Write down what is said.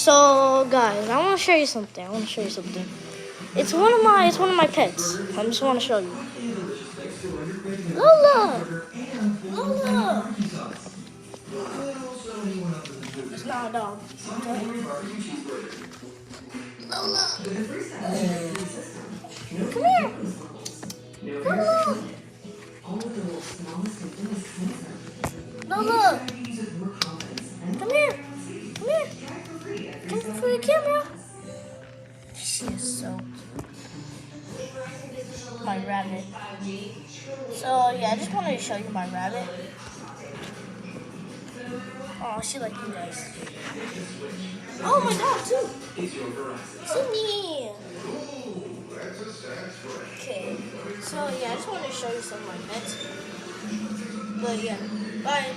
So guys, I want to show you something. It's one of my pets. I just want to show you. Lola. Lola. It's not a dog. Okay. Lola. Come here. Lola. Lola. Come here. Come here. Come for the camera. She is so my rabbit. So yeah, I just wanted to show you my rabbit. Oh, she like you guys. Oh, my dog too. Sydney. Okay. So yeah, I just wanted to show you some of my pets. But yeah, bye.